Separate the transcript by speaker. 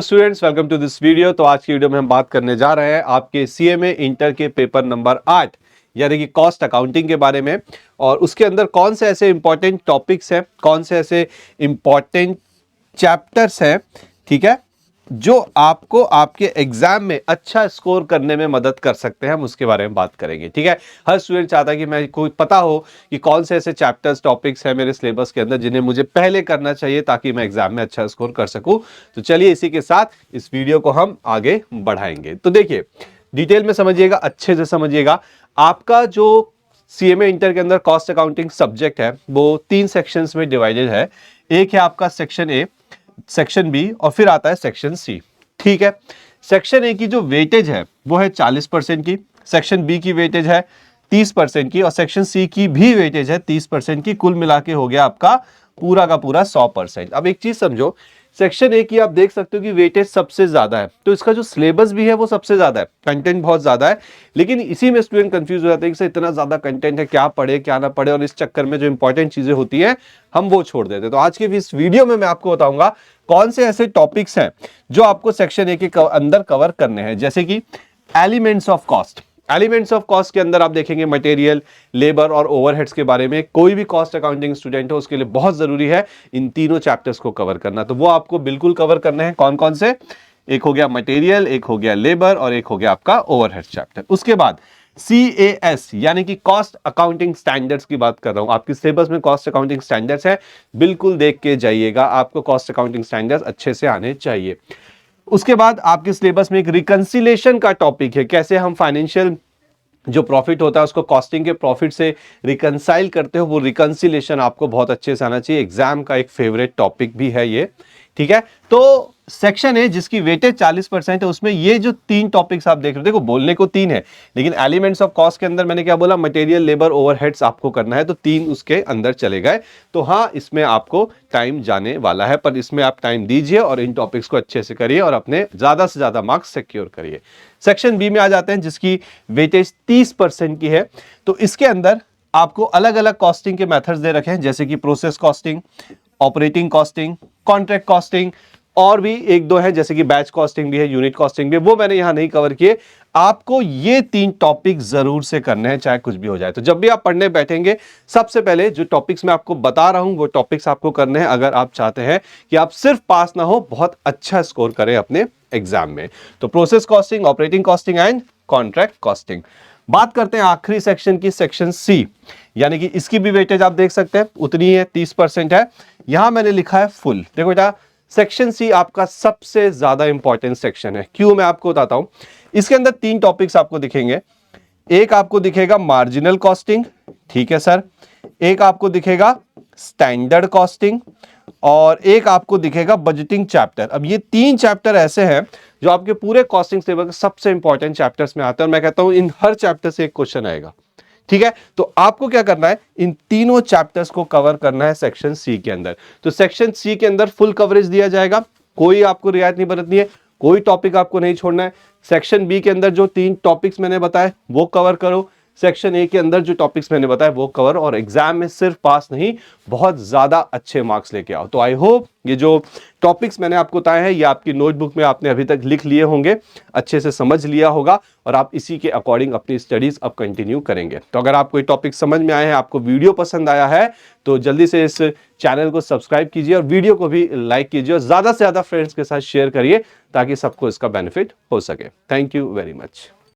Speaker 1: Students, welcome to this video. तो आज की वीडियो में हम बात करने जा रहे हैं आपके सीएमए इंटर के पेपर नंबर 8 यानी कि कॉस्ट अकाउंटिंग के बारे में। और उसके अंदर कौन से ऐसे इंपॉर्टेंट टॉपिक्स हैं, कौन से ऐसे इंपॉर्टेंट चैप्टर्स हैं, ठीक है, जो आपको आपके एग्जाम में अच्छा स्कोर करने में मदद कर सकते हैं, हम उसके बारे में बात करेंगे। ठीक है, हर स्टूडेंट चाहता है कि मैं कोई पता हो कि कौन से ऐसे चैप्टर्स टॉपिक्स हैं मेरे सिलेबस के अंदर जिन्हें मुझे पहले करना चाहिए ताकि मैं एग्जाम में अच्छा स्कोर कर सकूं। तो चलिए इसी के साथ इस वीडियो को हम आगे बढ़ाएंगे। तो देखिए, डिटेल में समझिएगा, अच्छे से समझिएगा। आपका जो सीएमए इंटर के अंदर कॉस्ट अकाउंटिंग सब्जेक्ट है वो 3 सेक्शंस में डिवाइडेड है। एक है आपका सेक्शन ए, सेक्शन बी और फिर आता है सेक्शन सी। ठीक है, सेक्शन ए की जो वेटेज है वो है 40% की, सेक्शन बी की वेटेज है 30% की और सेक्शन सी की भी वेटेज है 30% की। कुल मिला के हो गया आपका पूरा का पूरा 100%। अब एक चीज समझो, सेक्शन ए की आप देख सकते हो कि वेटेज सबसे ज्यादा है, तो इसका जो सिलेबस भी है वो सबसे ज्यादा है, कंटेंट बहुत ज्यादा है। लेकिन इसी में स्टूडेंट कंफ्यूज हो जाते हैं कि इतना ज्यादा कंटेंट है, क्या पढ़े क्या ना पढ़े, और इस चक्कर में जो इंपॉर्टेंट चीजें होती हैं हम वो छोड़ देते हैं। तो आज के इस वीडियो में मैं आपको बताऊंगा कौन से ऐसे टॉपिक्स हैं जो आपको सेक्शन ए के अंदर कवर करने हैं। जैसे कि elements of cost. Elements of cost के अंदर आप देखेंगे मटेरियल, लेबर और ओवरहेड्स के बारे में। कोई भी कॉस्ट अकाउंटिंग स्टूडेंट हो उसके लिए बहुत जरूरी है इन तीनों चैप्टर्स को कवर करना। तो वो आपको बिल्कुल कवर करने हैं। कौन कौन से? एक हो गया मटेरियल, एक हो गया लेबर और एक हो गया आपका ओवरहेड चैप्टर। उसके बाद CAS यानी कि कॉस्ट अकाउंटिंग स्टैंडर्ड्स की बात कर रहा हूं। आपकी सिलेबस में कॉस्ट अकाउंटिंग स्टैंडर्ड्स है, बिल्कुल देख के जाइएगा, आपको कॉस्ट अकाउंटिंग स्टैंडर्ड्स अच्छे से आने चाहिए। उसके बाद आपके सिलेबस में एक रिकंसिलेशन का टॉपिक है, कैसे हम फाइनेंशियल जो प्रॉफिट होता है उसको कॉस्टिंग के प्रॉफिट से रिकंसाइल करते हो, वो रिकंसिलेशन आपको बहुत अच्छे से आना चाहिए। एग्जाम का एक फेवरेट टॉपिक भी है ये। ठीक है, तो सेक्शन है जिसकी वेटेज 40% है, उसमें ये जो 3 टॉपिक्स आप देख रहे हो, देखो बोलने को 3 है लेकिन एलिमेंट्स ऑफ कॉस्ट के अंदर मैंने क्या बोला, मटेरियल, लेबर, ओवरहेड्स आपको करना है, तो 3 उसके अंदर चले गए। तो हाँ, इसमें आपको टाइम जाने वाला है, पर इसमें आप टाइम दीजिए और इन टॉपिक्स को अच्छे से करिए और अपने ज्यादा से ज्यादा मार्क्स सिक्योर करिए। सेक्शन बी में आ जाते हैं जिसकी वेटेज 30% की है। तो इसके अंदर आपको अलग अलग कॉस्टिंग के मेथड्स दे रखे हैं, जैसे कि process costing, operating costing, contract costing और भी एक दो है, जैसे कि बैच कॉस्टिंग भी है, यूनिट कॉस्टिंग भी है, वो मैंने यहां नहीं कवर किए। आपको ये 3 टॉपिक जरूर से करने हैं चाहे कुछ भी हो जाए। तो जब भी आप पढ़ने बैठेंगे, सबसे पहले जो टॉपिक्स मैं आपको बता रहा हूं वो टॉपिक्स आपको करने हैं, अगर आप चाहते हैं कि आप सिर्फ पास ना हो, बहुत अच्छा स्कोर करें अपने एग्जाम में। तो process costing, operating costing and contract costing. बात करते हैं आखिरी सेक्शन की, सेक्शन सी, यानी कि इसकी भी वेटेज आप देख सकते हैं उतनी है, 30% है। यहां मैंने लिखा है फुल। देखो बेटा, सेक्शन सी आपका सबसे ज्यादा इंपॉर्टेंट सेक्शन है। क्यों, मैं आपको बताता हूं। इसके अंदर 3 टॉपिक्स आपको दिखेंगे। एक आपको दिखेगा मार्जिनल कॉस्टिंग, ठीक है सर, एक आपको दिखेगा स्टैंडर्ड कॉस्टिंग और एक आपको दिखेगा बजटिंग चैप्टर। अब ये 3 चैप्टर ऐसे हैं जो आपके पूरे कॉस्टिंग सिलेबस के सबसे इंपॉर्टेंट चैप्टर्स में आते हैं और मैं कहता हूं इन हर चैप्टर से एक क्वेश्चन आएगा। ठीक है, तो आपको क्या करना है, इन तीनों चैप्टर्स को कवर करना है सेक्शन सी के अंदर। तो सेक्शन सी के अंदर फुल कवरेज दिया जाएगा, कोई आपको रियायत नहीं बरतनी है, कोई टॉपिक आपको नहीं छोड़ना है। सेक्शन बी के अंदर जो 3 टॉपिक्स मैंने बताए वो कवर करो, सेक्शन ए के अंदर जो टॉपिक्स मैंने बताया वो कवर, और एग्जाम में सिर्फ पास नहीं, बहुत ज्यादा अच्छे मार्क्स लेके आओ। तो आई होप ये जो टॉपिक्स मैंने आपको बताए हैं ये आपकी नोटबुक में आपने अभी तक लिख लिए होंगे, अच्छे से समझ लिया होगा और आप इसी के अकॉर्डिंग अपनी स्टडीज अब कंटिन्यू करेंगे। तो अगर आपको ये टॉपिक समझ में आए हैं, आपको वीडियो पसंद आया है, तो जल्दी से इस चैनल को सब्सक्राइब कीजिए और वीडियो को भी लाइक कीजिए और ज्यादा से ज्यादा फ्रेंड्स के साथ शेयर करिए ताकि सबको इसका बेनिफिट हो सके। Thank you very much.